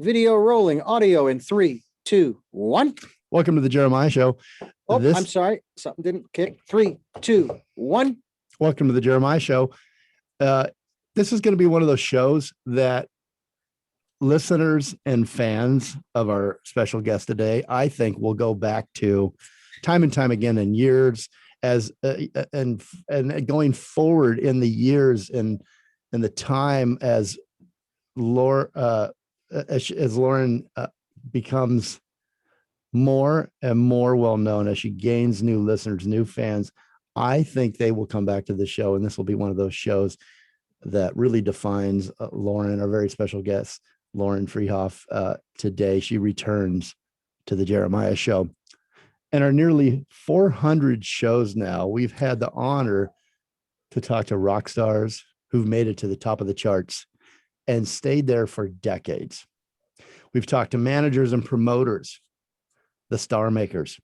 Video rolling, audio in 3, 2, 1. Welcome to the Jeremiah Show. Oh, I'm sorry. Something didn't kick. 3, 2, 1. Welcome to the Jeremiah Show. This is going to be one of those shows that listeners and fans of our special guest today, I think, will go back to time and time again in years as and going forward in the years and the time as Lauren becomes more and more well-known, as she gains new listeners, new fans. I think they will come back to the show, and this will be one of those shows that really defines Lauren, our very special guest, Lauren Frihauf. Today, she returns to the Jeremiah Show. And our nearly 400 shows now, we've had the honor to talk to rock stars who've made it to the top of the charts and stayed there for decades. We've talked to managers and promoters, the star makers.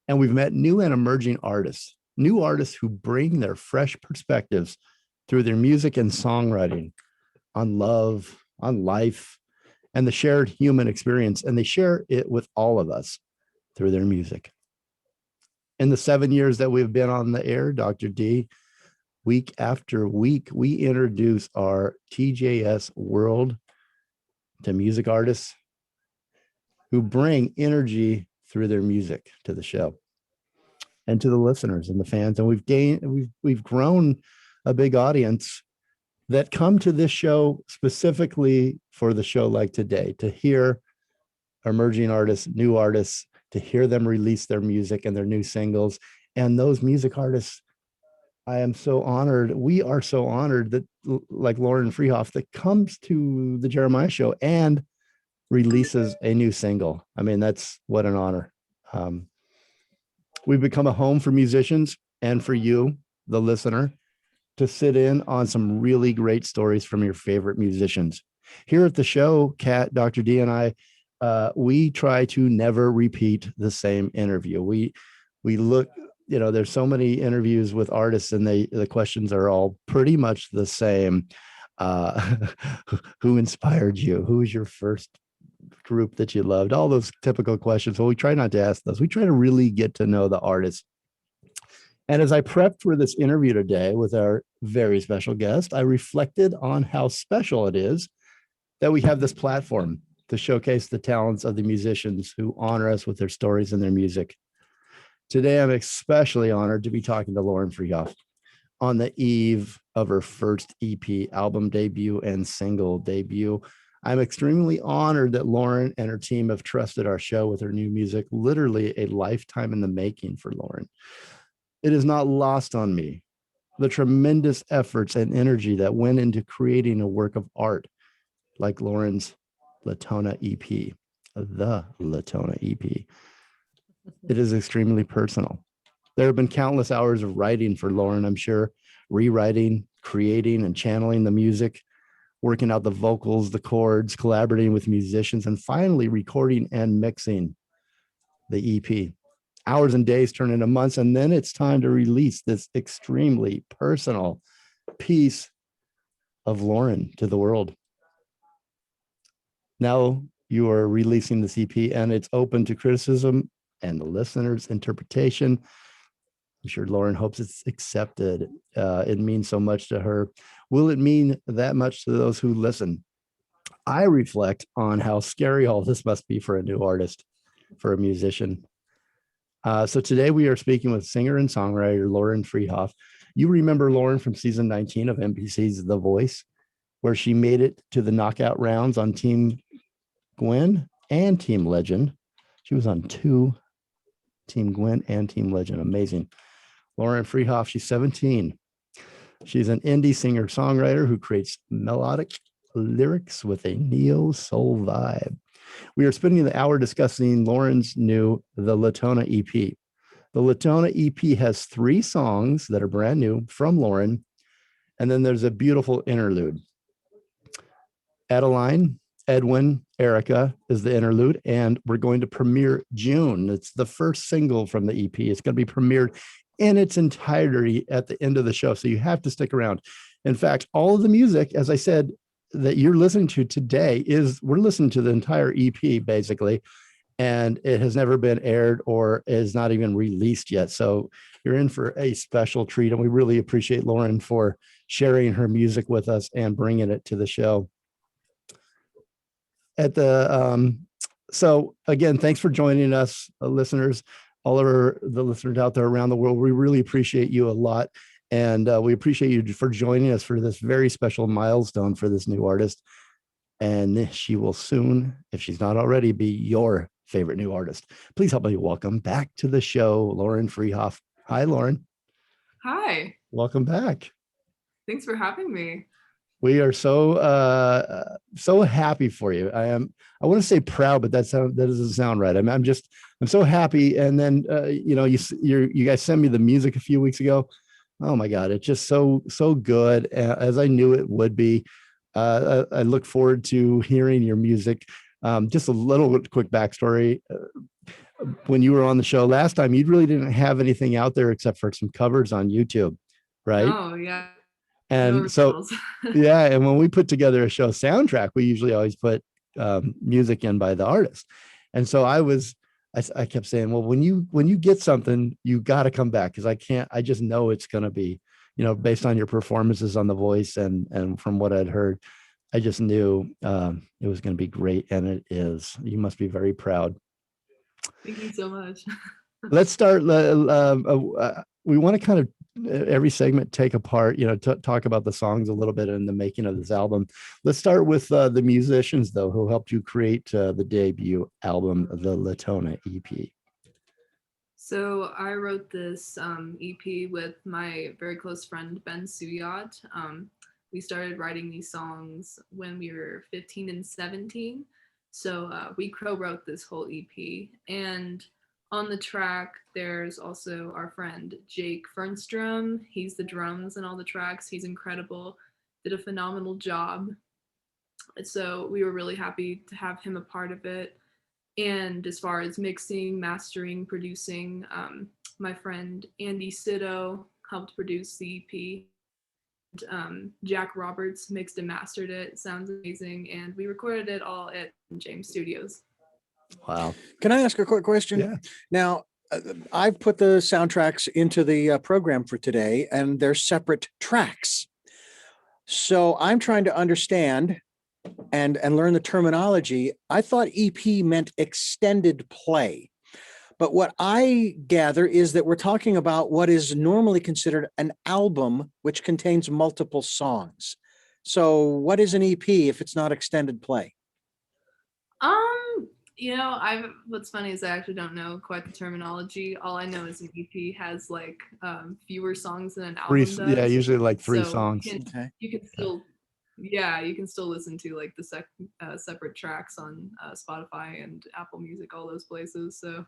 And we've met new and emerging artists who bring their fresh perspectives through their music and songwriting on love, on life, and the shared human experience. And they share it with all of us through their music. In the 7 years that we've been on the air, Dr. D, week after week, we introduce our TJS world to music artists who bring energy through their music to the show and to the listeners and the fans. And we've grown a big audience that come to this show specifically for the show like today, to hear emerging artists, new artists, to hear them release their music and their new singles. And those music artists, I am so honored. We are so honored that, like Lauren Frihauf, that comes to the Jeremiah Show and releases a new single. I mean, that's what an honor. We've become a home for musicians and for you, the listener, to sit in on some really great stories from your favorite musicians. Here at the show, Kat, Dr. D, and I, we try to never repeat the same interview. We look, there's so many interviews with artists and the questions are all pretty much the same. Who inspired you? Who was your first group that you loved? All those typical questions. Well, we try not to ask those. We try to really get to know the artist. And as I prepped for this interview today with our very special guest, I reflected on how special it is that we have this platform to showcase the talents of the musicians who honor us with their stories and their music. Today, I'm especially honored to be talking to Lauren Frihauf on the eve of her first EP album debut and single debut. I'm extremely honored that Lauren and her team have trusted our show with her new music, literally a lifetime in the making for Lauren. It is not lost on me the tremendous efforts and energy that went into creating a work of art like Lauren's Latona EP, the Latona EP. It is extremely personal. There have been countless hours of writing for Lauren, I'm sure, rewriting, creating, and channeling the music, working out the vocals, the chords, collaborating with musicians, and finally recording and mixing the EP. Hours and days turn into months, and then it's time to release this extremely personal piece of Lauren to the world. Now you are releasing this EP, and it's open to criticism and the listener's interpretation. I'm sure Lauren hopes it's accepted. It means so much to her. Will it mean that much to those who listen? I reflect on how scary all this must be for a new artist, for a musician. So today we are speaking with singer and songwriter Lauren Frihauf. You remember Lauren from season 19 of NBC's The Voice, where she made it to the knockout rounds on Team Gwen and Team Legend. She was on 2, Team Gwen and Team Legend. Amazing. Lauren Frihauf, she's 17. She's an indie singer-songwriter who creates melodic lyrics with a neo-soul vibe. We are spending the hour discussing Lauren's new The Latona EP. The Latona EP has 3 songs that are brand new from Lauren, and then there's a beautiful interlude. Adaline, Edwin, Erica is the interlude, and we're going to premiere June. It's the first single from the EP. It's going to be premiered in its entirety at the end of the show, so you have to stick around. In fact, all of the music, as I said, that you're listening to today we're listening to the entire EP basically, and it has never been aired or is not even released yet. So you're in for a special treat, and we really appreciate Lauren for sharing her music with us and bringing it to the show. So again, thanks for joining us, listeners, all of the listeners out there around the world. We really appreciate you a lot. And we appreciate you for joining us for this very special milestone for this new artist. And she will soon, if she's not already, be your favorite new artist. Please help me welcome back to the show, Lauren Frihauf. Hi, Lauren. Hi. Welcome back. Thanks for having me. We are so happy for you. I want to say proud, but that doesn't sound right. I'm so happy. And then you guys sent me the music a few weeks ago. Oh my God, it's just so good, as I knew it would be. I look forward to hearing your music. Just a little quick backstory. When you were on the show last time, you really didn't have anything out there except for some covers on YouTube, right? Oh yeah. And no so, yeah. And when we put together a show soundtrack, we usually always put music in by the artist. And so I kept saying, well, when you get something, you got to come back, because I just know it's going to be, based on your performances on The Voice and from what I'd heard, I just knew it was going to be great. And it is. You must be very proud. Thank you so much. Let's start. We want to kind of every segment take apart, talk about the songs a little bit and the making of this album. Let's start with the musicians, though, who helped you create the debut album, the Latona EP. So I wrote this EP with my very close friend, Ben Suyat. We started writing these songs when we were 15 and 17. So we co-wrote this whole EP. And on the track, there's also our friend Jake Fernstrom. He's the drums and all the tracks. He's incredible, did a phenomenal job. So we were really happy to have him a part of it. And as far as mixing, mastering, producing, my friend Andy Sito helped produce the EP. Jack Roberts mixed and mastered it. It sounds amazing. And we recorded it all at James Studios. Wow. Can I ask a quick question? Yeah. Now, I've put the soundtracks into the program for today, and they're separate tracks. So I'm trying to understand and learn the terminology. I thought EP meant extended play. But what I gather is that we're talking about what is normally considered an album, which contains multiple songs. So what is an EP if it's not extended play? What's funny is I actually don't know quite the terminology. All I know is an EP has like fewer songs than an album does. Yeah, usually like three So songs. You can still, you can still listen to like the separate tracks on Spotify and Apple Music, all those places. So,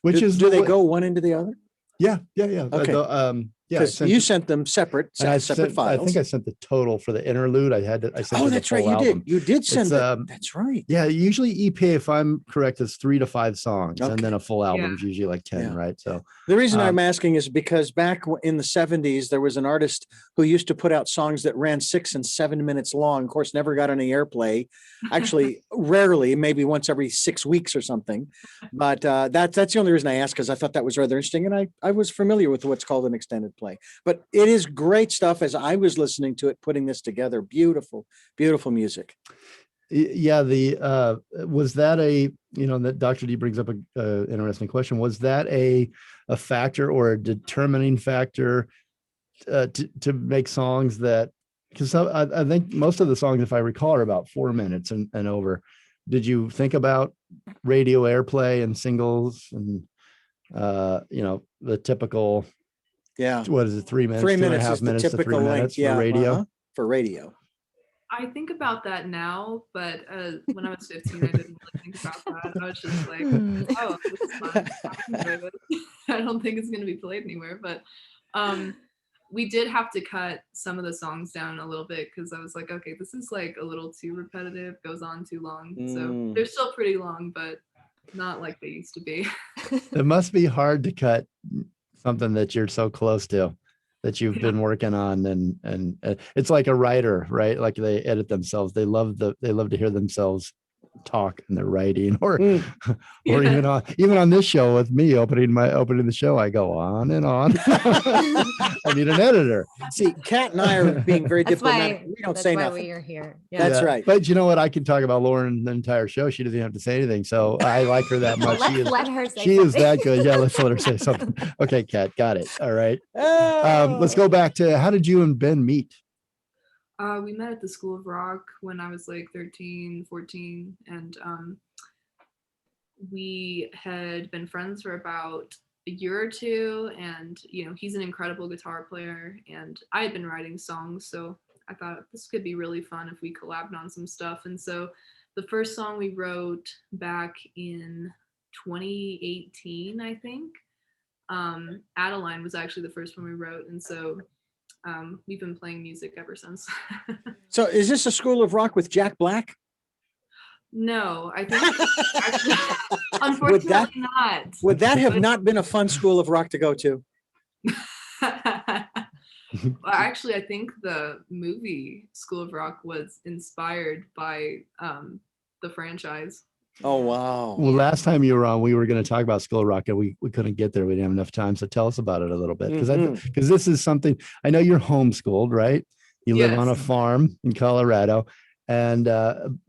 do they go one into the other? Yeah. Okay. Yeah, because you sent them separate separate files. I think I sent the total for the interlude. I sent that's right. You did send it. That's right. Yeah, usually EP, if I'm correct, is 3 to 5 songs, and then a full album is usually like 10, right? So the reason I'm asking is because back in the 70s, there was an artist who used to put out songs that ran 6 and 7 minutes long. Of course, never got any airplay. Actually, rarely, maybe once every 6 weeks or something. But that's the only reason I asked, because I thought that was rather interesting, and I was familiar with what's called an extended play. But it is great stuff. As I was listening to it, putting this together, beautiful music. Yeah, was that that Dr. D brings up a interesting question. Was that a factor or a determining factor to make songs that, because I think most of the songs, if I recall, are about 4 minutes and over. Did you think about radio airplay and singles and the typical? Yeah. What is it? 3 minutes, 3 minutes 2.5 is the minutes to 3 typical minutes length. for radio. For radio. I think about that now, but when I was 15, I didn't really think about that. I was just like, oh, this is fun. I enjoy this. I don't think it's going to be played anywhere, but we did have to cut some of the songs down a little bit, because I was like, okay, this is like a little too repetitive, goes on too long. So they're still pretty long, but not like they used to be. It must be hard to cut something that you're so close to. that you've Yeah. been working on, and it's like a writer, right? Like they edit themselves. They love to hear themselves talk in their writing, or Mm. or Yeah. even on this show with me opening the show, I go on and on. I need an editor. See, Kat and I are being very That's diplomatic. why, We don't that's say why nothing. we are here. That's right. But you know what? I can talk about Lauren the entire show. She doesn't have to say anything. So I like her that Well, much. let's let her say She is something. that good. Yeah, let's let her say something. Okay, Kat, got it. All right. Let's Oh. go back to, how did you and Ben meet? We met at the School of Rock when I was like 13, 14, and we had been friends for about a year or two, and he's an incredible guitar player, and I had been writing songs, so I thought this could be really fun if we collabed on some stuff. And so the first song we wrote back in 2018, I think, Adaline was actually the first one we wrote, and so we've been playing music ever since. So is this a School of Rock with Jack Black? No, I think actually, unfortunately not. Would that have not been a fun School of Rock to go to? Well, actually, I think the movie School of Rock was inspired by the franchise. Oh, wow. Well, last time you were on, we were going to talk about School of Rock, and we couldn't get there. We didn't have enough time. So tell us about it a little bit, because this is something, I know you're homeschooled, right? You live on a Yes. farm in Colorado, and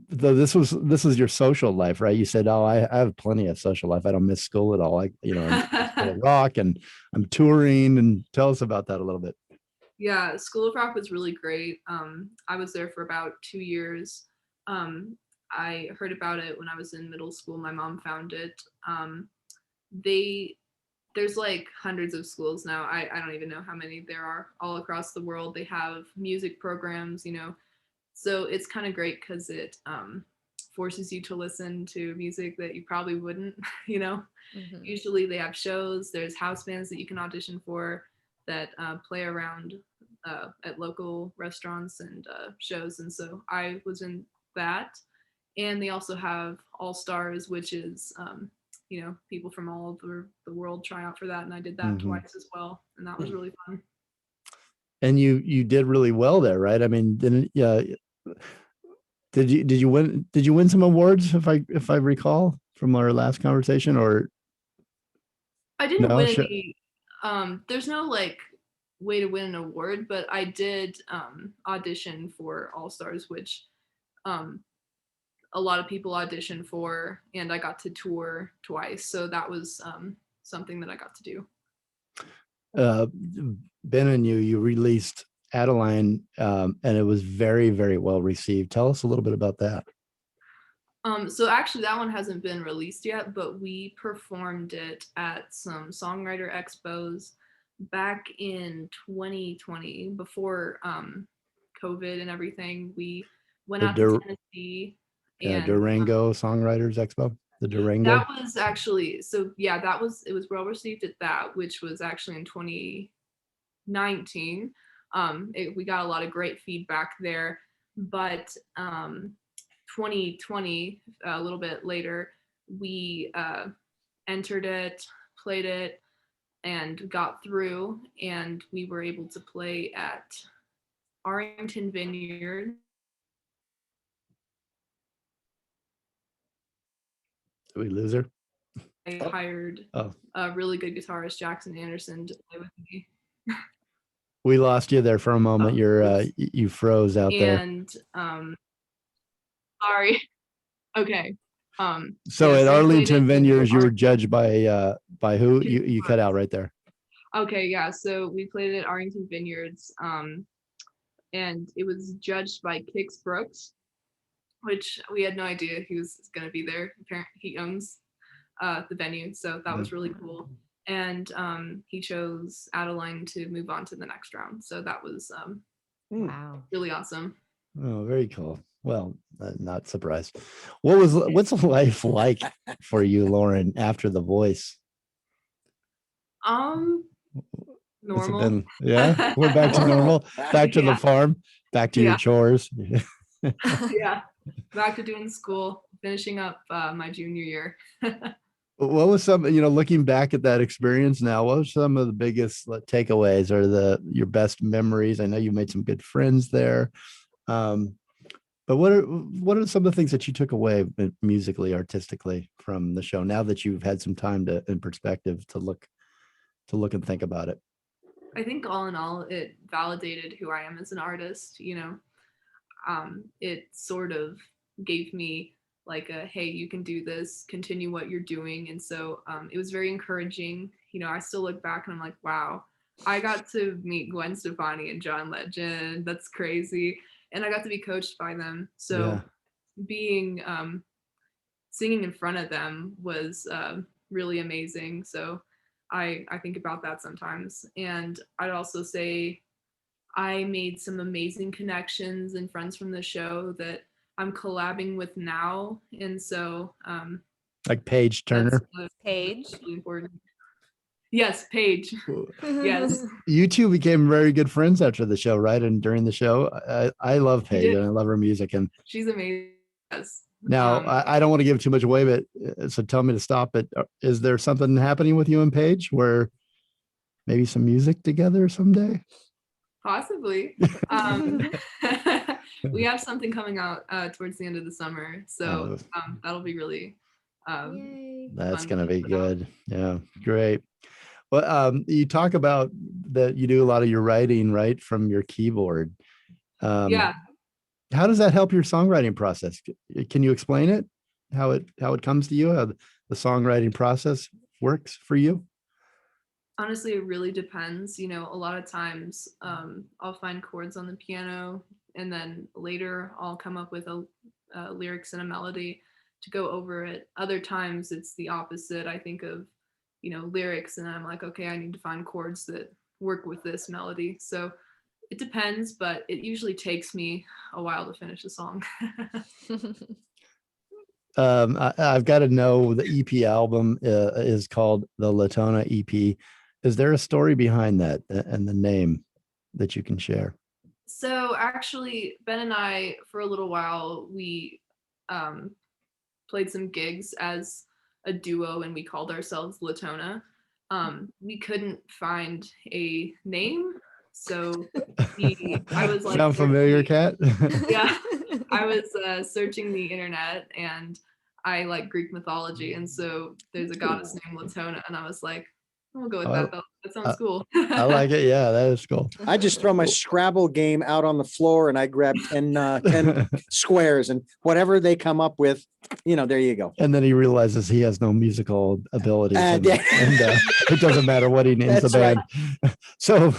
this is your social life, right? You said, "Oh, I have plenty of social life. I don't miss school at all. I'm in School of Rock, and I'm touring." And tell us about that a little bit. Yeah, School of Rock was really great. I was there for about 2 years. I heard about it when I was in middle school. My mom found it. There's like hundreds of schools now. I don't even know how many there are all across the world. They have music programs, so it's kind of great because it forces you to listen to music that you probably wouldn't, Mhm. Usually they have shows. There's house bands that you can audition for that play around at local restaurants and shows. And so I was in that. And they also have All Stars, which is, people from all over the world try out for that. And I did that twice as well. And that was really fun. And you did really well there, right? I mean, did you win some awards, if I recall from our last conversation, or? I didn't No, win sure. any. There's no like way to win an award, but I did audition for All Stars, which a lot of people audition for, and I got to tour twice. So that was something that I got to do. Ben and you released Adaline, and it was very, very well received. Tell us a little bit about that. So actually that one hasn't been released yet, but we performed it at some songwriter expos back in 2020 before COVID and everything. We went out to Tennessee. And Durango Songwriters Expo, the Durango. that was actually, it was well received at that, which was actually in 2019. We got a lot of great feedback there, but 2020, a little bit later, we entered it, played it, and got through, and we were able to play at Arlington Vineyard. Did we lose her? I hired a really good guitarist, Jackson Anderson, to play with me. We lost you there for a moment. You froze out there. And sorry. Okay. So yeah, at so Arlington we played it Vineyards, you at were judged by who? You cut out right there. Okay, yeah. So we played it at Arlington Vineyards, and it was judged by Kix Brooks, which we had no idea he was going to be there. Apparently, he owns the venue, so that was really cool. And he chose Adaline to move on to the next round, so that was Wow. really awesome. Oh, very cool. Well, not surprised. What's life like for you, Lauren, after The Voice? Normal. Yeah, we're back to normal, back to the farm, back to your chores. Yeah, back to doing school, finishing up my junior year. What was some, looking back at that experience now, what were some of the biggest takeaways or your best memories? I know you made some good friends there. But what are some of the things that you took away musically, artistically from the show now that you've had some time in perspective to look and think about it? I think all in all, it validated who I am as an artist. It sort of gave me like hey, you can do this, continue what you're doing. And so it was very encouraging. I still look back and I'm like, wow, I got to meet Gwen Stefani and John Legend. That's crazy. And I got to be coached by them. So being singing in front of them was really amazing. So I think about that sometimes. And I'd also say I made some amazing connections and friends from the show that I'm collabing with now. And so like Paige Turner. Paige. Really important. Yes, Paige. Yes. You two became very good friends after the show, right? And during the show, I love Paige and I love her music. And she's amazing. Yes. Now, I don't want to give too much away, but so tell me to stop. But is there something happening with you and Paige where maybe some music together someday? Possibly. We have something coming out towards the end of the summer. So that'll be really that's going to be good. Yeah, great. Well, you talk about that you do a lot of your writing, right, from your keyboard. Yeah. How does that help your songwriting process? Can you explain it? How it comes to you? How the songwriting process works for you? Honestly, it really depends. A lot of times I'll find chords on the piano, and then later I'll come up with a lyrics and a melody to go over it. Other times it's the opposite. I think of lyrics, and I'm like, okay, I need to find chords that work with this melody. So it depends, but it usually takes me a while to finish a song. I've got to know, the EP album is called the Latona EP. Is there a story behind that and the name that you can share? So actually, Ben and I, for a little while, we played some gigs as a duo, and we called ourselves Latona. We couldn't find a name. So I was like, sound familiar, Kat? Yeah, I was searching the internet, and I like Greek mythology, and so there's a goddess named Latona, and I was like, we'll go with that. That sounds cool. I like it. Yeah, that is cool. I just throw my Scrabble game out on the floor and I grab 10 squares, and whatever they come up with, there you go. And then he realizes he has no musical abilities, and yeah. It doesn't matter what he names the band. Right. So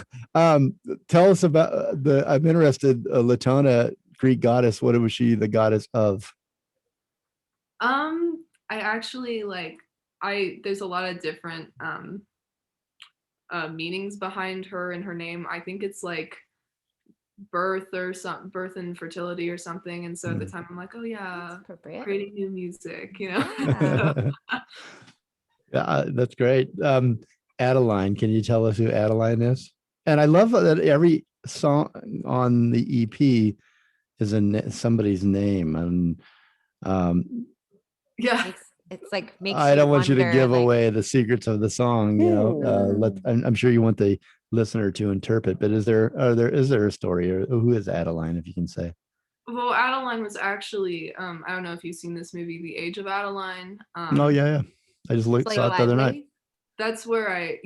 tell us about I'm interested, Latona, Greek goddess. What was she the goddess of? I actually there's a lot of different meanings behind her and her name. I think it's like birth birth and fertility or something. And so at the time I'm like, oh yeah, creating new music, Yeah, that's great. Adaline, can you tell us who Adaline is? And I love that every song on the EP is somebody's name. And yeah, it's like makes I don't want you to give like, away the secrets of the song, I'm sure you want the listener to interpret, but is there a story, or who is Adaline, if you can say? Well, Adaline was actually I don't know if you've seen this movie, The Age of Adaline. Oh yeah. I just saw it the other night. That's where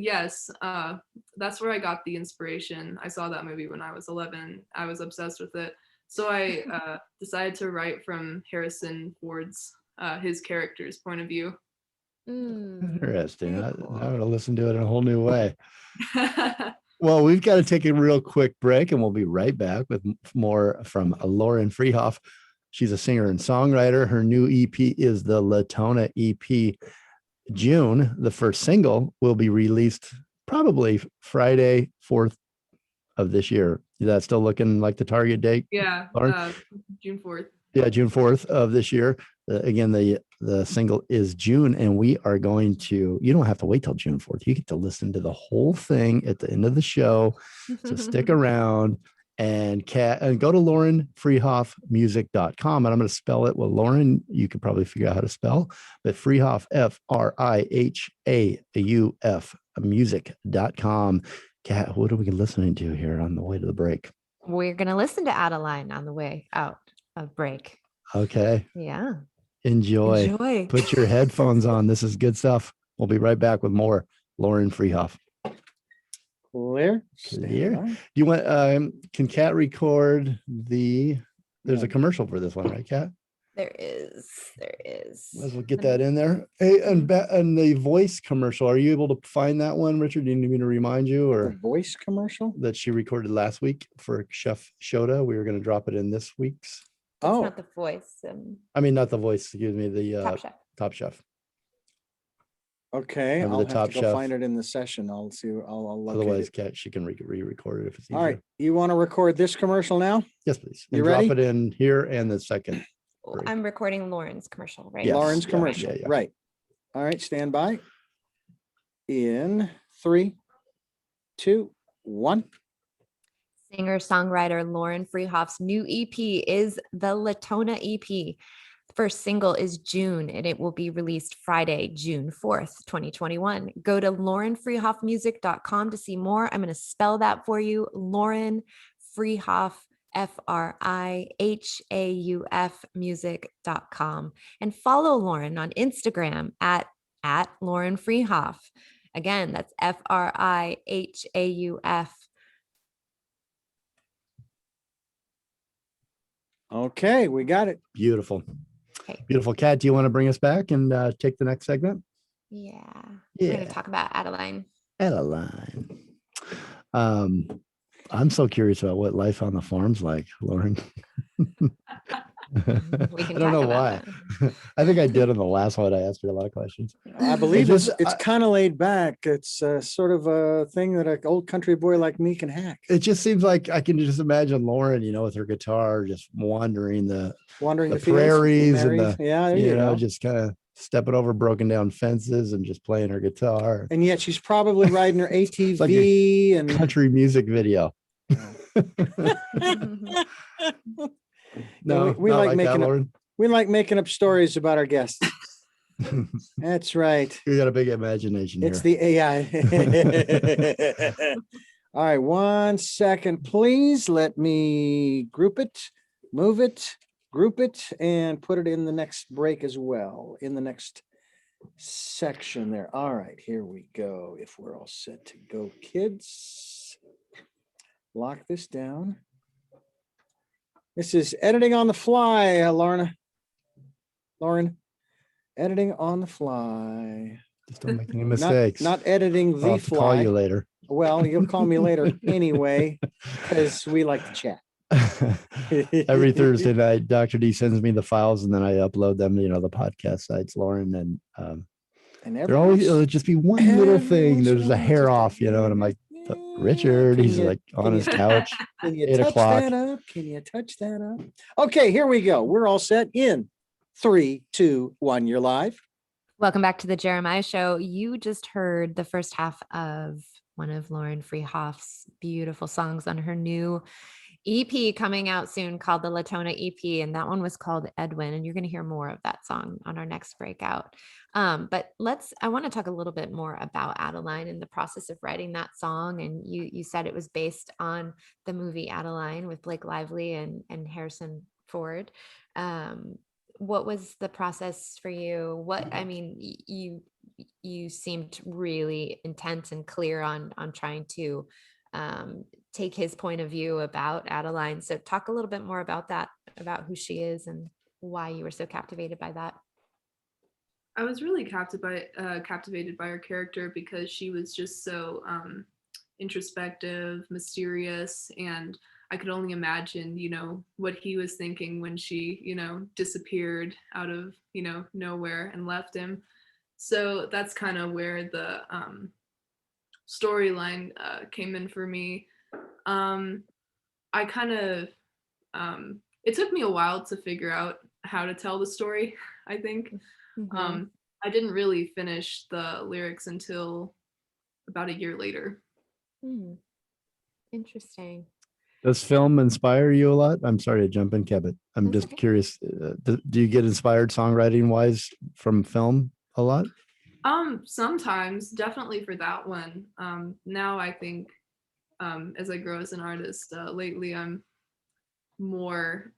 that's where I got the inspiration. I saw that movie when I was 11. I was obsessed with it. So I decided to write from Harrison Ford's his character's point of view. Interesting. I'm going to listen to it in a whole new way. Well, we've got to take a real quick break, and we'll be right back with more from Lauren Frihauf. She's a singer and songwriter. Her new EP is the Latona EP. June, the first single, will be released probably Friday, 4th of this year. Is that still looking like the target date? Yeah, June 4th. Yeah, June 4th of this year. Again, the single is June, and we are going to, you don't have to wait till June 4th. You get to listen to the whole thing at the end of the show. So stick around. And go to laurenfrihaufmusic.com. And I'm going to spell it. Well, Lauren, you could probably figure out how to spell, but Frihauf, Frihauf, music.com. Kat, what are we listening to here on the way to the break? We're going to listen to Adaline on the way out of break. Okay. Yeah. Enjoy. Enjoy. Put your headphones on. This is good stuff. We'll be right back with more Lauren Frihauf. Clear. Clear. Do you want? Can Kat record the? There's a commercial for this one, right, Kat? There is. Might as well get that in there. Hey, and the voice commercial. Are you able to find that one, Richard? Do you need me to remind you, The or voice commercial? that she recorded last week for Chef Shoda? We were going to drop it in this week's. It's not the voice. I mean, not the voice. Excuse me. The Top Chef. Top Chef. Okay, Remember I'll the have Top to go Chef? find it in the session. I'll see. I'll locate Otherwise, it. Kat, she can re-record it if it's easier. All right, you want to record this commercial now? Yes, please. You And drop ready? it in here and the second. break. I'm recording Lauren's commercial, right? Yes. Lauren's Yeah, commercial, yeah. right? All right, stand by. In 3, 2, 1. Singer-songwriter Lauren Frihauf's new EP is the Latona EP. The first single is June, and it will be released Friday, June 4th, 2021. Go to laurenfrihaufmusic.com to see more. I'm going to spell that for you. Lauren Frihauf, Frihauf music.com. And follow Lauren on Instagram at Lauren Frihauf. Again, that's Frihauf. Okay, we got it. Beautiful. Okay. Beautiful. Kat, do you want to bring us back and take the next segment? Yeah. We're going Yeah. to talk about Adaline. Adaline. I'm so curious about what life on the farm's like, Lauren. We I can don't know talk why. about that. I think I did on the last one. I asked her a lot of questions. I believe just- it's kind of laid back. It's sort of a thing that an old country boy like me can hack. It just seems like I can just imagine Lauren, with her guitar, just wandering the Wandering the the fields, prairies and prairies. Yeah, there you go. just kind of stepping over broken down fences and just playing her guitar. And yet she's probably riding her ATV and Country music video. No, we not like that, making up, Lauren. we like making up stories about our guests. That's right. You got a big imagination It's here. the AI. All right, 1 second, please. Let me group it, move it, group it, and put it in the next break as well, in the next section there. All right, here we go. If we're all set to go, kids, lock this down. This is editing on the fly, Lauren, editing on the fly. Just don't make any mistakes. Not editing I'll the have to call you fly. later. Well, you'll call me later anyway, because we like to chat. Every Thursday night, Dr. D sends me the files and then I upload them, the podcast sites, Lauren. And And they're always, it'll just be one little thing. There's a hair off, and I'm like, Richard, he's like on his couch. Can you 8 touch o'clock. that up? Can you touch that up? Okay, here we go. We're all set in 3, 2, 1. You're live. Welcome back to the Jeremiah Show. You just heard the first half of one of Lauren Frihauf's beautiful songs on her new EP coming out soon called the Latona EP. And that one was called Edwin. And you're going to hear more of that song on our next breakout. But I want to talk a little bit more about Adaline and the process of writing that song. And you said it was based on the movie Adaline with Blake Lively and Harrison Ford. What was the process for you? You seemed really intense and clear on trying to take his point of view about Adaline. So talk a little bit more about that, about who she is and why you were so captivated by that. I was really captivated by her character because she was just so introspective, mysterious, and I could only imagine, what he was thinking when she, disappeared out of, nowhere and left him. So that's kind of where the storyline came in for me. I kind of, it took me a while to figure out how to tell the story, I think. Mm-hmm. I didn't really finish the lyrics until about a year later. Interesting. Does film inspire you a lot? I'm sorry to jump in, Kevin. I'm That's just okay. curious. Do you get inspired songwriting wise from film a lot? Sometimes, definitely for that one. Now I think as I grow as an artist, lately I'm more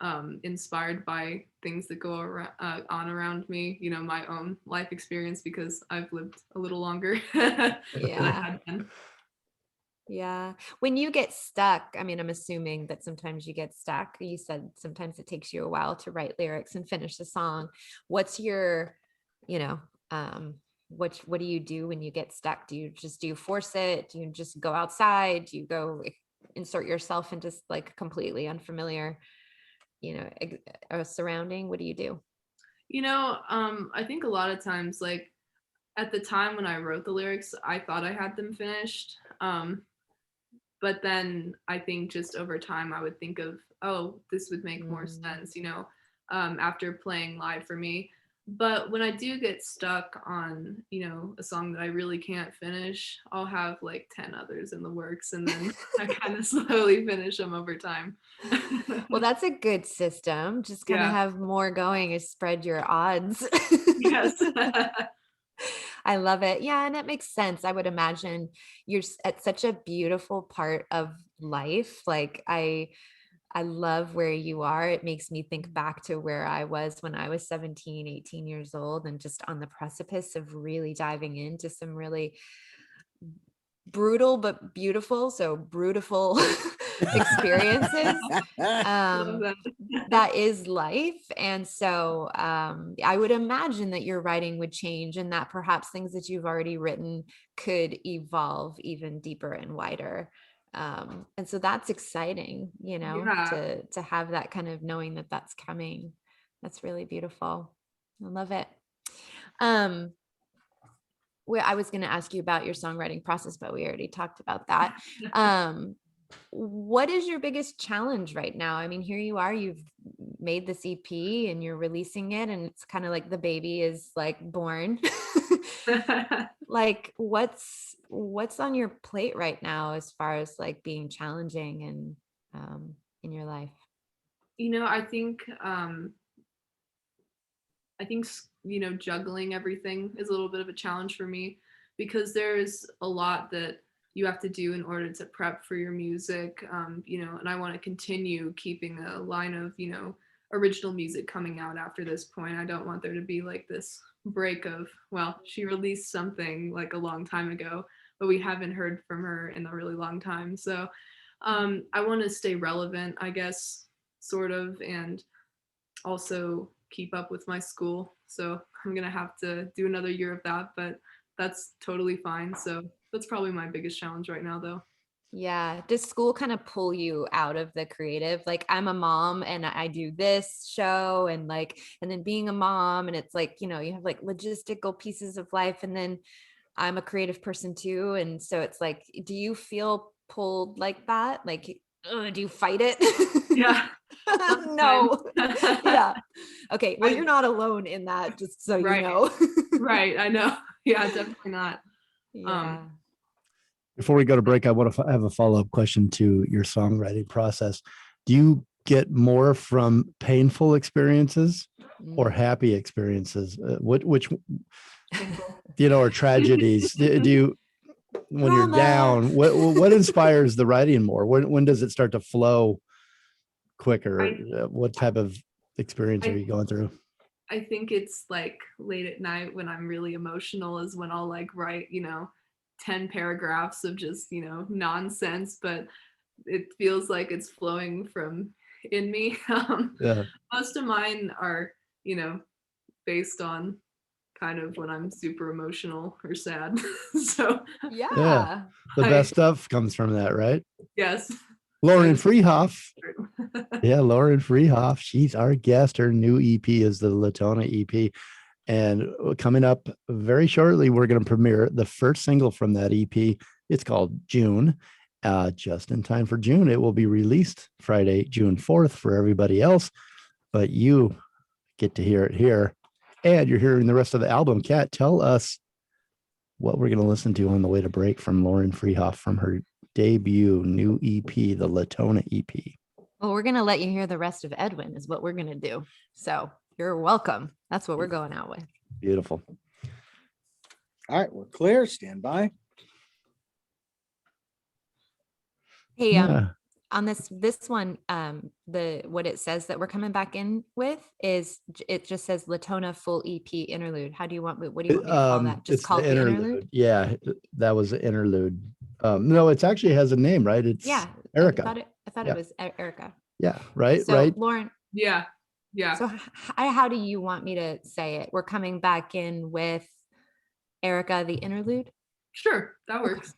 inspired by things that go on around me, you know, my own life experience, because I've lived a little longer than I Yeah. had been. Yeah. When you get stuck, I mean, I'm assuming that sometimes you get stuck. You said sometimes it takes you a while to write lyrics and finish the song. What's your, you know, what do you do when you get stuck? Do you force it? Do you just go outside? Do you go insert yourself into like completely unfamiliar, surrounding? What do you do? You know, I think a lot of times, like at the time when I wrote the lyrics, I thought I had them finished. But then I think just over time, I would think of, oh, this would make more sense, you know, after playing live for me. But when I do get stuck on, you know, a song that I really can't finish, I'll have like 10 others in the works, and then I kind of slowly finish them over time. Well, that's a good system. Just kind of Yeah. have more going is spread your odds. Yes. I love it. Yeah, and it makes sense. I would imagine you're at such a beautiful part of life. Like I love where you are. It makes me think back to where I was when I was 17, 18 years old, and just on the precipice of really diving into some really brutal but beautiful, so brutal experiences. Love that. That is life. And so I would imagine that your writing would change, and that perhaps things that you've already written could evolve even deeper and wider. And so that's exciting, Yeah. to have that kind of knowing that that's coming. That's really beautiful. I love it. Where I was going to ask you about your songwriting process, but we already talked about that. What is your biggest challenge right now? I mean, here you are, you've made this EP and you're releasing it, and it's kind of like the baby is like born. Like what's on your plate right now as far as like being challenging and in your life? You know, I think, you know, juggling everything is a little bit of a challenge for me, because there's a lot that you have to do in order to prep for your music, you know, and I want to continue keeping a line of, you know, original music coming out after this point. I don't want there to be like this break of, well, she released something like a long time ago, but we haven't heard from her in a really long time. So I want to stay relevant, I guess, sort of, and also keep up with my school. So I'm going to have to do another year of that, but that's totally fine. So that's probably my biggest challenge right now, though. Yeah. Does school kind of pull you out of the creative? Like I'm a mom and I do this show and like, and then being a mom, and it's like, you have like logistical pieces of life. And then I'm a creative person too. And so it's like, do you feel pulled like that? Like, do you fight it? Yeah. No. Yeah. Okay. Well, I, you're not alone in that, just so you right. know. Right. I know. Yeah, definitely not. Yeah. Before we go to break, I want to have a follow-up question to your songwriting process. Do you get more from painful experiences or happy experiences? Which or tragedies? Do you, when you're down, what inspires the writing more? When does it start to flow quicker? What type of experience are you going through? I think it's like late at night when I'm really emotional is when I'll like write, you know, 10 paragraphs of just, you know, nonsense, but it feels like it's flowing from in me. Yeah. Most of mine are, you know, based on kind of when I'm super emotional or sad. So Yeah. The best stuff comes from that, right? Yes. Lauren Frihauf. Yeah, Lauren Frihauf. She's our guest. Her new EP is the Latona EP. And coming up very shortly, we're going to premiere the first single from that EP. It's called June. Just in time for June. It will be released Friday, June 4th for everybody else, but you get to hear it here. And you're hearing the rest of the album. Kat, tell us what we're going to listen to on the way to break from Lauren Frihauf from her debut new EP, the Latona EP. Well, we're going to let you hear the rest of Edwin is what we're going to do. So you're welcome. That's what we're going out with. Beautiful. All right, we're clear. Stand by. Hey, Yeah. on this one, what it says that we're coming back in with is it just says Latona full EP interlude. What do you want me to call that? Just It's call it the interlude? Yeah, that was the interlude. No, it's actually has a name, right? It's Yeah. Erica. I thought Yeah. it was Erica. Yeah, right, So right. Lauren, Yeah. so how do you want me to say it? We're coming back in with Erica, the interlude. Sure, that works.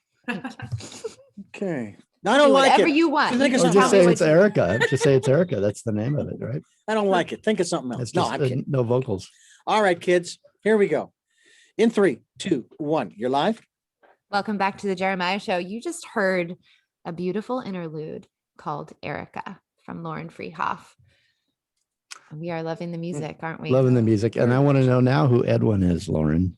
Okay. I don't like whatever it. you want. You think You of Or can just tell me say what it's you- Erica. Just say it's Erica. That's the name of it, right? I don't like it. Think of something else. It's No, just I'm kidding. no vocals. All right, kids, here we go. In 3, 2, 1, you're live. Welcome back to the Jeremiah Show. You just heard a beautiful interlude called Erica from Lauren Frihauf. And we are loving the music, aren't we? Loving the music. And I want to know now who Edwin is, Lauren.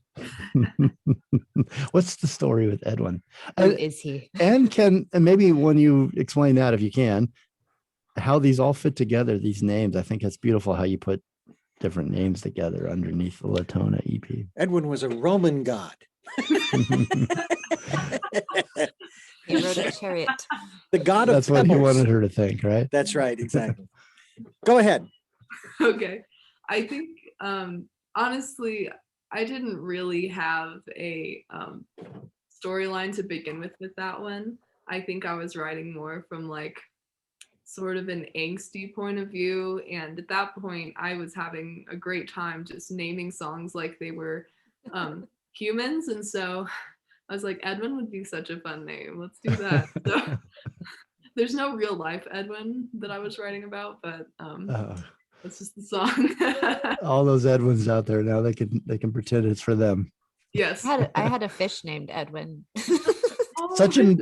What's the story with Edwin? Who is he? And maybe when you explain that, if you can, how these all fit together, these names. I think it's beautiful how you put different names together underneath the Latona EP. Edwin was a Roman god. He rode a chariot. The god of That's what he pebbles. wanted her to think, right? That's right, exactly. Go ahead. Okay. I think honestly, I didn't really have a storyline to begin with that one. I think I was writing more from like sort of an angsty point of view. And at that point, I was having a great time just naming songs like they were humans. And so I was like, Edwin would be such a fun name. Let's do that. So, there's no real life Edwin that I was writing about, but that's just the song. All those Edwins out there now, they can pretend it's for them. Yes. I had a fish named Edwin. Such an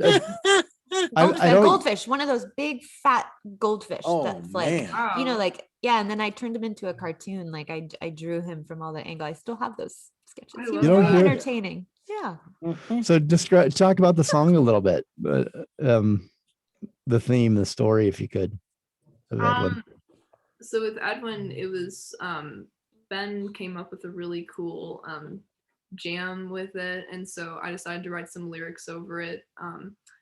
Goldfish, one of those big fat goldfish. Oh, That's like, man. Wow. like, yeah. And then I turned him into a cartoon. Like I drew him from all the angle. I still have those sketches. I He love was You don't very hear- entertaining. Yeah. Mhm. So talk about the song a little bit, the theme, the story, if you could, of Edwin. So with Edwin, it was Ben came up with a really cool jam with it, and so I decided to write some lyrics over it.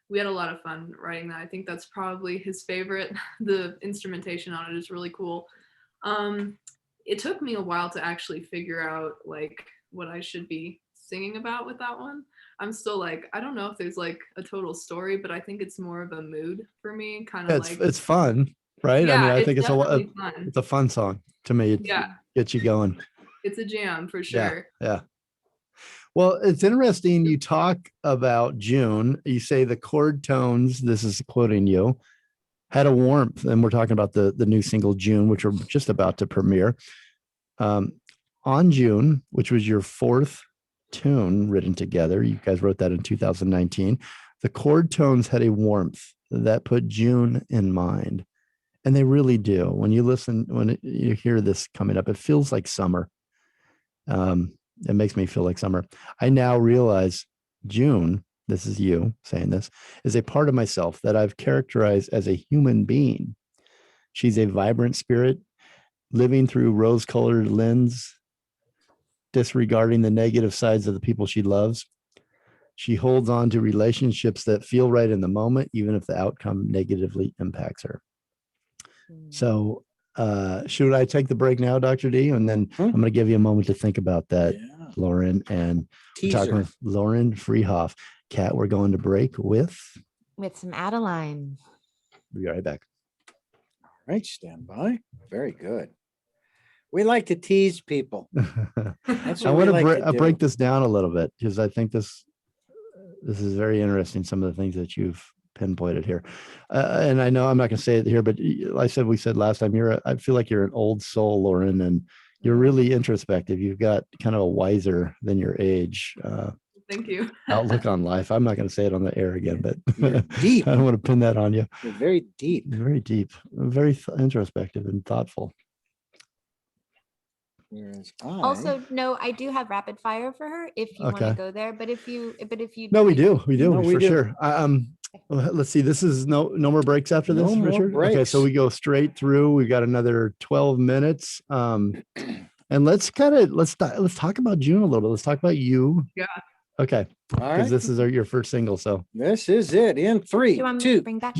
We had a lot of fun writing that. I think that's probably his favorite. The instrumentation on it is really cool. It took me a while to actually figure out like what I should be singing about with that one. I'm still like, I don't know if there's like a total story, but I think it's more of a mood for me, kind of like It's fun, right? Yeah, I mean, I think definitely fun. it's a fun song to me. It Yeah. gets you going. It's a jam for Yeah, sure. yeah. Well, it's interesting. You talk about June. You say the chord tones, this is quoting you, had a warmth. And we're talking about the new single June, which we're just about to premiere. On June, which was your 4th tune written together. You guys wrote that in 2019. The chord tones had a warmth that put June in mind. And they really do. When you listen, when you hear this coming up, it feels like summer. It makes me feel like summer. I now realize June, this is you saying this, is a part of myself that I've characterized as a human being. She's a vibrant spirit living through rose-colored lens, disregarding the negative sides of the people she loves. She holds on to relationships that feel right in the moment, even if the outcome negatively impacts her. So should I take the break now, Dr. D? And then I'm going to give you a moment to think about that, Yeah. Lauren. And we're talking Teaser. with Lauren Frihauf. Kat, we're going to break with. With some Adaline. We'll be right back. All right, stand by. Very good. We like to tease people. That's I what we want like to to break do. this down a little bit because I think this is very interesting. Some of the things that you've pinpointed here, and I know I'm not going to say it here, but like we said last time, I feel like you're an old soul, Lauren, and you're really introspective. You've got kind of a wiser than your age Thank you. outlook on life. I'm not going to say it on the air again, but You're deep. I don't want to pin that on you. You're very deep. Very deep, very introspective and thoughtful. Whereas Also, no, I do have rapid fire for her if you want Okay. to go there. But if you No, we do. No, we for do. sure. Well, let's see. This is no more breaks after No this, more Richard. Okay, so breaks. we go straight through. We've got another 12 minutes. And let's talk about June a little bit. Let's talk about you. Yeah. Okay, All because right. this is your first single. So This is it in Do 3, you want me 2. to bring back?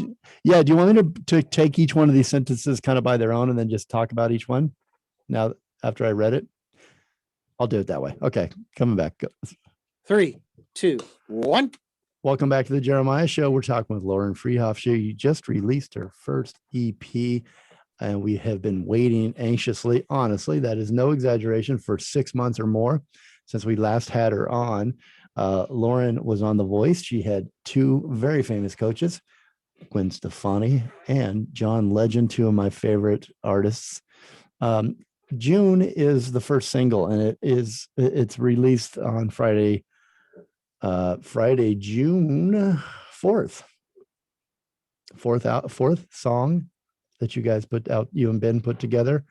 yeah, do you want me to take each one of these sentences kind of by their own and then just talk about each one? Now, after I read it, I'll do it that way. Okay, coming back. Go. 3, 2, 1. Welcome back to the Jeremiah Show. We're talking with Lauren Frihauf. She just released her first EP, and we have been waiting anxiously. Honestly, that is no exaggeration, for 6 months or more since we last had her on. Lauren was on The Voice. She had 2 very famous coaches, Gwen Stefani and John Legend, 2 of my favorite artists. June is the first single, and it's released on Friday, June 4th. Fourth song that you guys put out, you and Ben put together,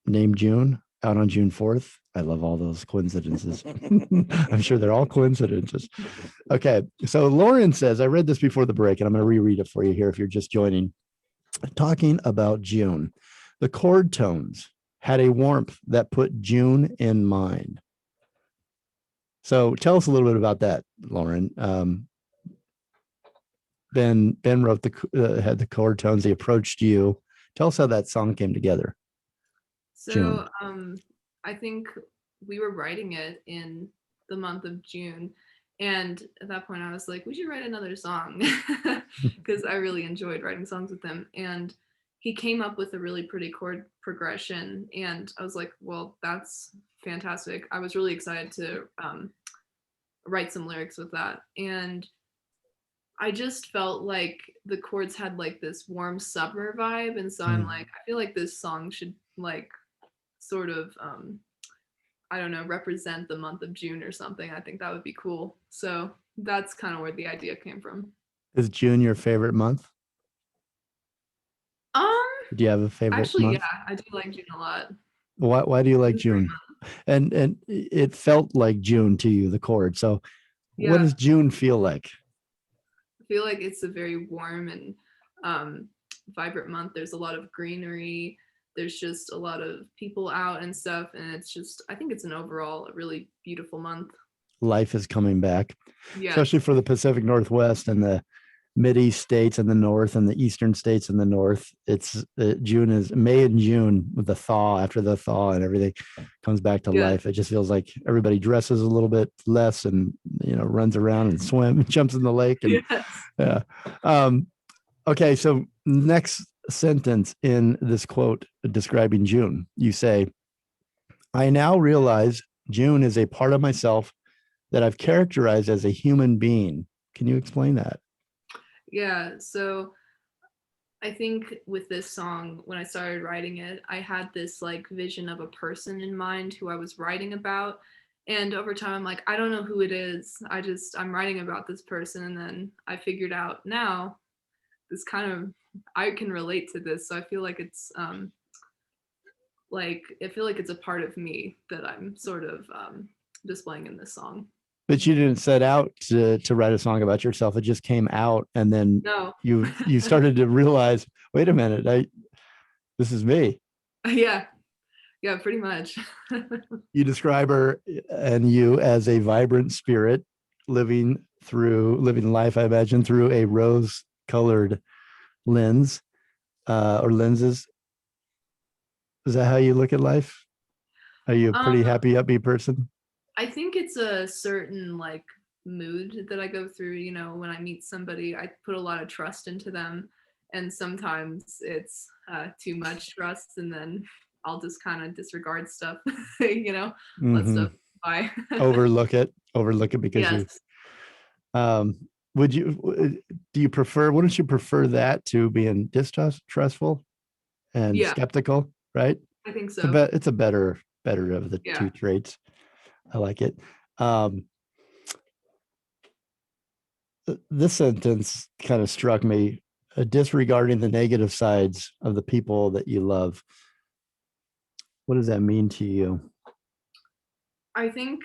named June, out on June 4th. I love all those coincidences. I'm sure they're all coincidences. Okay, so Lauren says, I read this before the break, and I'm going to reread it for you here if you're just joining. Talking about June, the chord tones had a warmth that put June in mind. So tell us a little bit about that, Lauren. Ben wrote had the chord tones. He approached you. Tell us how that song came together. So I think we were writing it in the month of June. And at that point I was like, we should write another song, because I really enjoyed writing songs with him. And he came up with a really pretty chord progression. And I was like, well, that's fantastic. I was really excited to write some lyrics with that. And I just felt like the chords had like this warm summer vibe. And so I'm like, I feel like this song should like sort of, I don't know, represent the month of June or something. I think that would be cool. So that's kind of where the idea came from. Is June your favorite month? Do you have a favorite Actually, month? yeah, I do like June a lot. Why do you like It's a great June? And it felt like June to you, the chord. So what Yeah. does June feel like? I feel like it's a very warm and vibrant month. There's a lot of greenery. There's just a lot of people out and stuff. And it's just, I think it's an overall a really beautiful month. Life is coming back, Yeah. especially for the Pacific Northwest and the Mid-East states in the north and the eastern states in the north. It's June is May and June with the thaw, after the thaw and everything comes back to Yeah. life. It just feels like everybody dresses a little bit less and, runs around and swim, jumps in the lake. And Yes. yeah. Okay. So next sentence in this quote describing June, you say, I now realize June is a part of myself that I've characterized as a human being. Can you explain that? Yeah, so I think with this song, when I started writing it, I had this like vision of a person in mind who I was writing about. And over time, I'm like, I don't know who it is. I'm writing about this person. And then I figured out now this kind of, I can relate to this. So I feel like it's it's a part of me that I'm sort of displaying in this song. But you didn't set out to write a song about yourself. It just came out, and then No. you started to realize, wait a minute, this is me. Yeah, pretty much. You describe her and you as a vibrant spirit living life, I imagine, through a rose-colored lens or lenses. Is that how you look at life? Are you a pretty happy, upbeat person? I think it's a certain like mood that I go through. When I meet somebody, I put a lot of trust into them, and sometimes it's too much trust, and then I'll just kind of disregard stuff, let stuff by. overlook it because Yes. wouldn't you prefer that to being distrustful and skeptical, right? I think so. It's a better of the two traits. I like it. This sentence kind of struck me, disregarding the negative sides of the people that you love. What does that mean to you? I think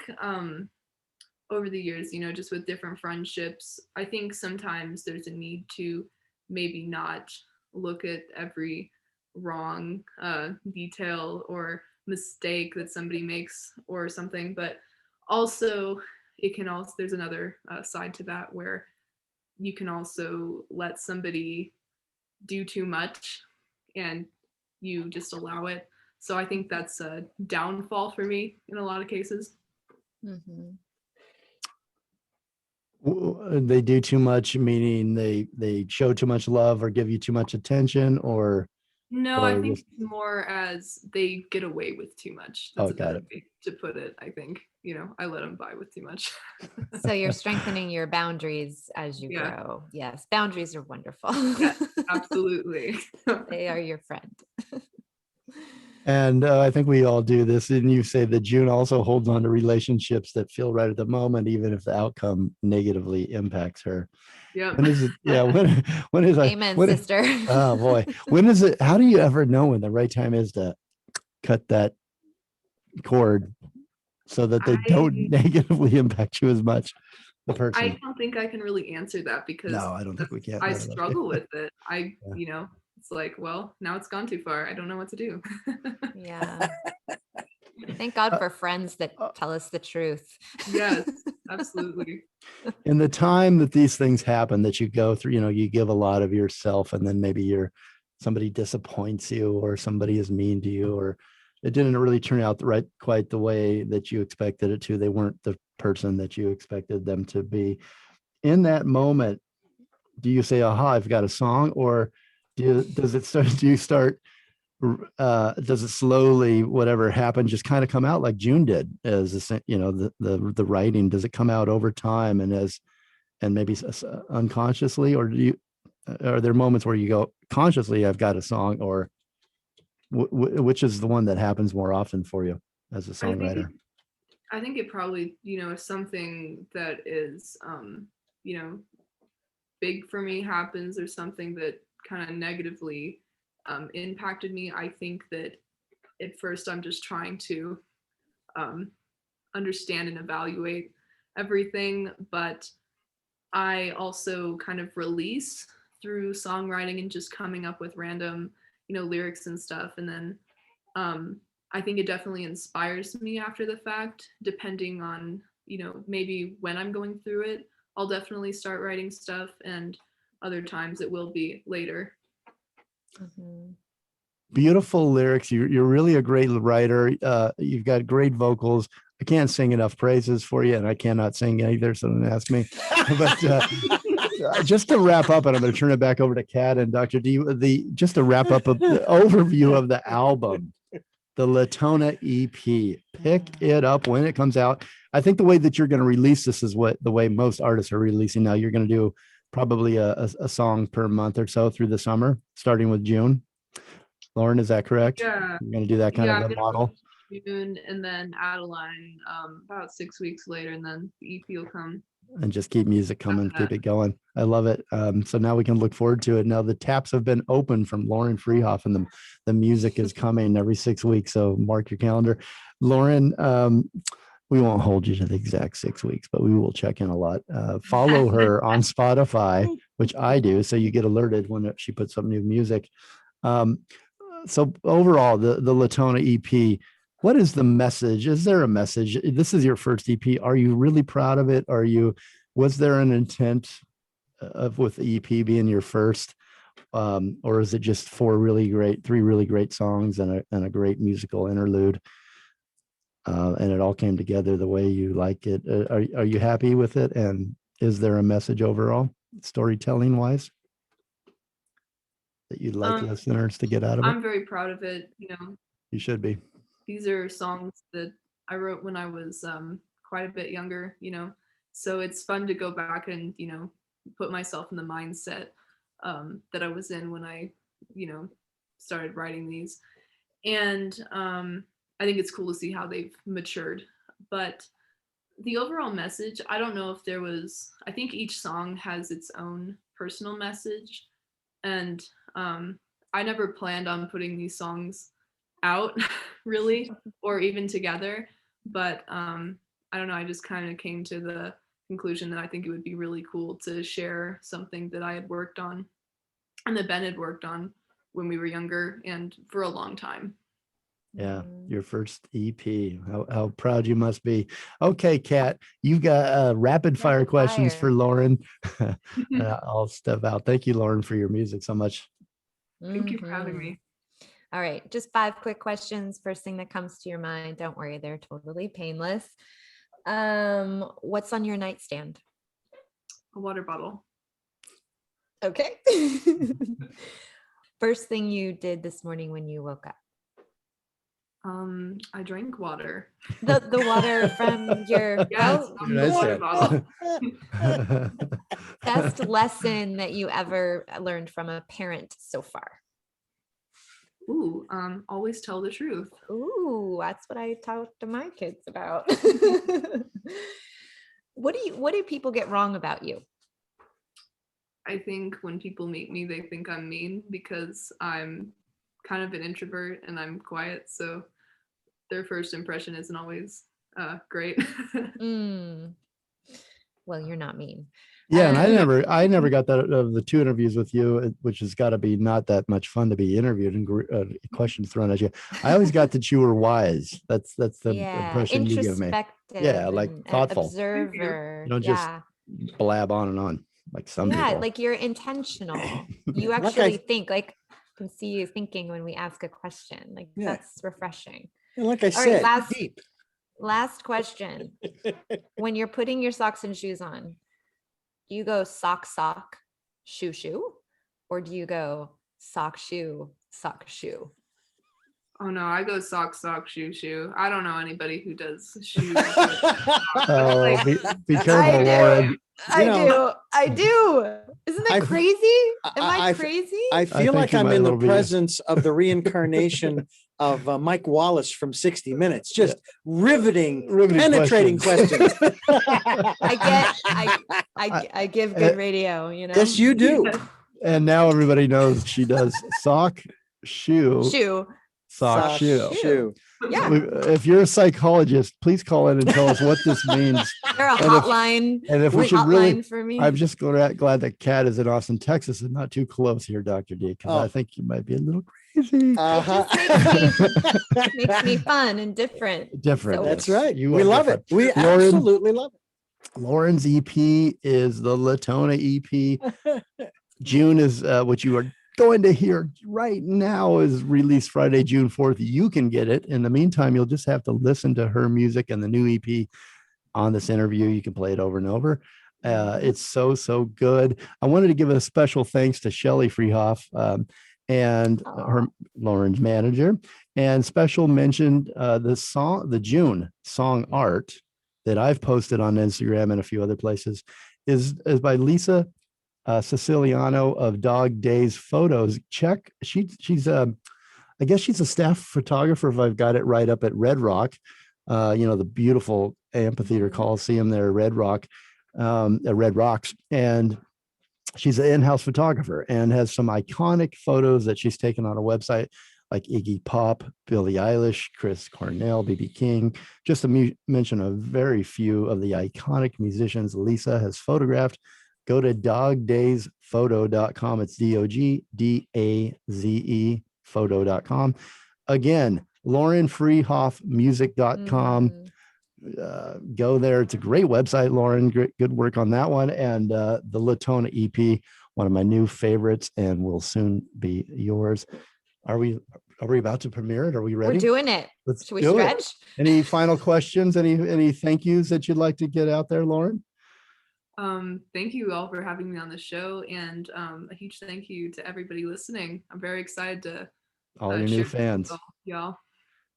over the years, just with different friendships, I think sometimes there's a need to maybe not look at every wrong detail or mistake that somebody makes or something, but also there's another side to that where you can also let somebody do too much and you just allow it. So I think that's a downfall for me in a lot of cases. Mhm. They do too much, meaning they show too much love or give you too much attention, or No, I think just, more as they get away with too much. oh, That's a got better it. way to put it. I think, I let them buy with too much. So you're strengthening your boundaries as you Yeah. grow. Yes, boundaries are wonderful. Yeah, absolutely. They are your friend. And I think we all do this. And you say that June also holds on to relationships that feel right at the moment, even if the outcome negatively impacts her. Yep. When is it? Yeah. When is Amen, when, sister. oh boy. When is it? How do you ever know when the right time is to cut that cord so that they don't I negatively impact you as much? The I person. don't think I can really answer that because No, I don't think we can. I None of us can. struggle with it. Yeah. It's like, well, now it's gone too far. I don't know what to do. Yeah. Thank God Uh, for friends that uh, tell us the truth. Yes, absolutely. In the time that these things happen, that you go through, you give a lot of yourself, and then maybe somebody disappoints you, or somebody is mean to you, or it didn't really turn out quite the way that you expected it to. They weren't the person that you expected them to be. In that moment, do you say, aha, I've got a song, or does it slowly, whatever happened, just kind of come out like June did, as the writing? Does it come out over time and maybe unconsciously, or are there moments where you go consciously, I've got a song, or which is the one that happens more often for you as a I think songwriter? I think it probably, is something that is, big for me happens or something that kind of negatively impacted me. I think that at first I'm just trying to um, understand and evaluate everything, but I also kind of release through songwriting and just coming up with random, lyrics and stuff. And then I think it definitely inspires me after the fact, depending on, maybe when I'm going through it, I'll definitely start writing stuff, and other times it will be later. Mhm. Beautiful lyrics. You're really a great writer. You've got great vocals. I can't sing enough praises for you, and I cannot sing either, so don't ask me. But just to wrap up, and I'm going to turn it back over to Kat and Dr. D. Just to wrap up the overview of the album, the Latona EP. Pick it up when it comes out. I think the way that you're going to release this is the way most artists are releasing now. You're going to do probably a song per month or so through the summer, starting with June. Lauren, is that correct? Yeah. You're going to do that kind Yeah, of I'm a gonna model, June, and then Adaline about 6 weeks later, and then the EP will come and just keep music coming, after that. keep it going. I love it. So now we can look forward to it. Now the taps have been open from Lauren Frihauf, and the music is coming every 6 weeks. So mark your calendar. Lauren, we won't hold you to the exact 6 weeks, but we will check in a lot. Follow her on Spotify, which I do, so you get alerted when she puts up new music. So overall, the Latona EP, what is the message? Is there a message? This is your first EP. Are you really proud of it? Was there an intent with the EP being your first? Or is it just three really great songs and a great musical interlude? And it all came together the way you like it. Are you happy with it? And is there a message overall, storytelling wise, that you'd like Um, listeners to get out of it? I'm very proud of it. You should be. These are songs that I wrote when I was quite a bit younger, so it's fun to go back and, put myself in the mindset that I was in when I, started writing these. And I think it's cool to see how they've matured. But the overall message, I don't know if I think each song has its own personal message. And I never planned on putting these songs out really, or even together. But I don't know, I just kind of came to the conclusion that I think it would be really cool to share something that I had worked on and that Ben had worked on when we were younger and for a long time. Yeah, your first EP. How proud you must be. Okay, Kat, you've got rapid fire Rapid questions for fire. Lauren. I'll step out. Thank you, Lauren, for your music so much. Thank you for having Mhm. me. All right, just 5 quick questions. First thing that comes to your mind. Don't worry, they're totally painless. What's on your nightstand? A water bottle. Okay. First thing you did this morning when you woke up? I drank water. The water from your Yes, well, from the Nice water one. bottle. best lesson that you ever learned from a parent so far? Ooh, always tell the truth. Ooh, that's what I talk to my kids about. What do people get wrong about you? I think when people meet me, they think I'm mean because I'm kind of an introvert and I'm quiet. So their first impression isn't always great. Mm. Well, you're not mean. Yeah, and Um, I never got that of the 2 interviews with you, which has got to be not that much fun to be interviewed and questions thrown at you. I always got that you were wise. That's the yeah, impression you give me. introspective. Yeah, like and thoughtful. observer. You don't just Yeah. blab on and on like some Yeah, people. like you're intentional. You Like actually think, like can see you thinking when we ask a question. Like Yeah. that's refreshing. Like I All right, said, last deep. last question. When you're putting your socks and shoes on, do you go sock, shoe, shoe? Or do you go sock, shoe, shoe? Oh no, I go sock, shoe, shoe. I don't know anybody who does shoes. Oh, Like, be I careful, do. Lauren. I do. Isn't that I- crazy? Am I I- crazy? I feel think like you I'm might in a the little bit. presence of the reincarnation of Mike Wallace from 60 Minutes. Just riveting, penetrating questions. I give good radio, you know. Yes, you do. And now everybody knows she does sock, shoe, Shoe. sock, Sock, shoe. shoe. Yeah. If you're a psychologist, please call in and tell us what this means. There a And if- hotline. And if we should hotline really, for me. I'm just glad that Kat is in Austin, Texas, and not too close here, Dr. D, because I think you might be a little crazy. It makes me fun and different. Different. So- That's right. You We are love different. it. We Lauren- absolutely love it. Lauren's EP is the Latona EP. June is what you are going to hear right now is released Friday, June 4th. You can get it. In the meantime, you'll just have to listen to her music and the new EP on this interview. You can play it over and over. It's so good. I wanted to give a special thanks to Shelly Frihauf and her Lauren's manager, and special mention the June song art that I've posted on Instagram and a few other places is by Lisa Siciliano of Dog Days Photos. Check. She's I guess she's a staff photographer, if I've got it right, up at Red Rock. The beautiful amphitheater Coliseum there, Red Rocks. And she's an in-house photographer and has some iconic photos that she's taken on a website like Iggy Pop, Billie Eilish, Chris Cornell, B.B. King, just to mention a very few of the iconic musicians Lisa has photographed. Go to dogdaysphoto.com. It's DOGDAZE photo.com. Again, LaurenFrihaufmusic.com. Go there. It's a great website, Lauren. Good work on that one. And the Latona EP, one of my new favorites, and will soon be yours. Are we about to premiere it? Are we ready? We're doing it. Should we do it. stretch? Any final questions? Any thank yous that you'd like to get out there, Lauren? Thank you all for having me on the show, and a huge thank you to everybody listening. I'm very excited to all your new fans. Y'all.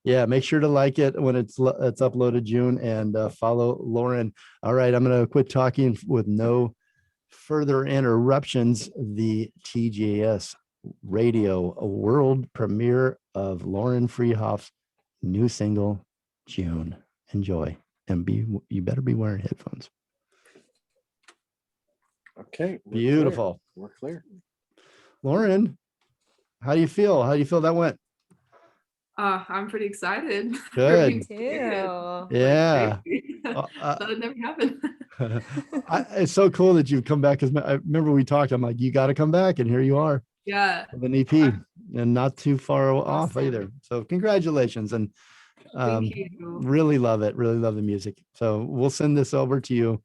Yeah, make sure to like it when it's uploaded, June, and follow Lauren. All right, I'm going to quit talking with no further interruptions. The TGS Radio, a world premiere of Lauren Frihauf's new single, June. Enjoy, and you better be wearing headphones. Okay. Beautiful. We're clear. Lauren, how do you feel? How do you feel that went? I'm pretty excited. Good. Me too. Yeah. Thought it'd never happen. It's so cool that you've come back, because I remember we talked. I'm like, you got to come back, and here you are Yeah. with an EP, and not too far off either. So congratulations, and Thank you. really love it. Really love the music. So we'll send this over to you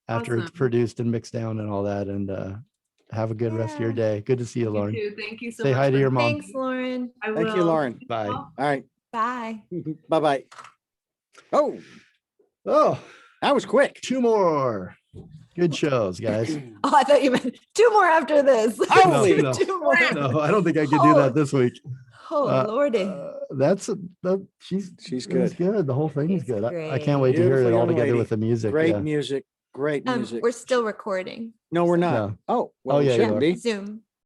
after it's Awesome. produced and mixed down and all that. And have a good rest of your Yeah. day. Good to see you, You Lauren. too. Thank you so Say much. hi to for your mom. having Thanks, me. Lauren. I Thank you, will. Lauren. Bye. All right. Bye. Bye-bye. Oh, Oh, that was quick. 2 more. Good shows, guys. Oh, I thought you meant 2 more after this. Holy No. 2 more. No, I don't think I could do that this week. Oh, Lordy. She's She's it was good. good. The whole thing is She's good. I great. can't wait to hear Beautiful it all young together lady. with the music. Great Yeah. music. Great music. We're still recording. No, we're not. No. Oh, well, Oh, we yeah, you shouldn't are. be. Zoom.